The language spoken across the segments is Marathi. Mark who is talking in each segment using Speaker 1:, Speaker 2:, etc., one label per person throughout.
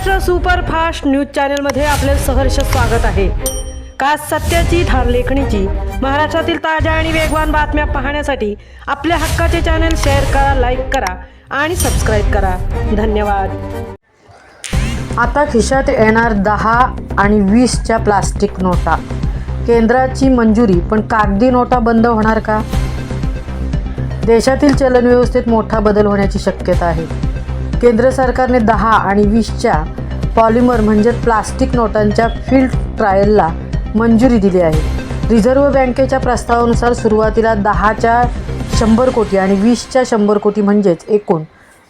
Speaker 1: महाराष्ट्र सुपरफास्ट न्यूज चॅनलमध्ये आपले सहर्ष स्वागत आहे। खास सत्याची ठार लेखणीची महाराष्ट्रातील ताज्या आणि वेगवान बातम्या पाहण्यासाठी आपल्या हक्काचे चॅनल शेअर करा, लाईक करा आणि सबस्क्राईब करा। धन्यवाद।
Speaker 2: आता खिशात येणार 10 आणि 20च्या प्लास्टिक नोटा। केंद्राची मंजुरी, पण कागदी नोटा बंद होणार का? देशातील चलन व्यवस्थेत मोठा बदल होण्याची शक्यता आहे। केंद्र सरकारने 10 आणि 20च्या पॉलिमर म्हणजे प्लास्टिक नोटांच्या फील्ड ट्रायलला मंजुरी दिली आहे। रिझर्व्ह बँकेच्या प्रस्तावानुसार सुरुवातीला 10च्या 100 कोटी आणि 20च्या 100 कोटी म्हणजेच एकूण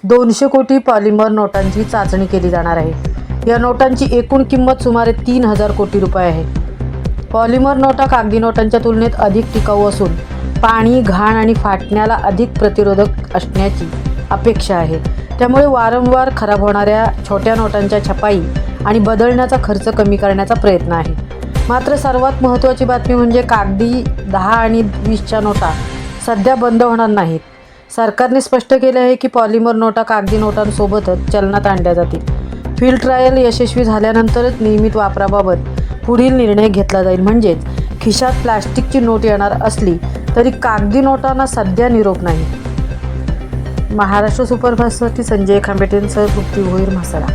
Speaker 2: 200 कोटी पॉलिमर नोटांची चाचणी केली जाणार आहे। या नोटांची एकूण किंमत सुमारे 3000 कोटी रुपये आहे। पॉलिमर नोटा कागदी नोटांच्या तुलनेत अधिक टिकाऊ असून पाणी, घाण आणि फाटण्याला अधिक प्रतिरोधक असण्याची अपेक्षा आहे। त्यामुळे वारंवार खराब होणाऱ्या छोट्या नोटांच्या छपाई आणि बदलण्याचा खर्च कमी करण्याचा प्रयत्न आहे। मात्र सर्वात महत्त्वाची बातमी म्हणजे कागदी 10 आणि 20च्या नोटा सध्या बंद होणार नाहीत। सरकारने स्पष्ट केले आहे की पॉलिमर नोटा कागदी नोटांसोबतच चलनात आणल्या जातील। फील्ड ट्रायल यशस्वी झाल्यानंतरच नियमित वापराबाबत पुढील निर्णय घेतला जाईल। म्हणजेच खिशात प्लास्टिकची नोट येणार असली तरी कागदी नोटांना सध्या निरोप नाही। महाराष्ट्र सुपरफास्टसाठी संजय खांबेटेंसह तृप्ती भोईर, म्हसळा।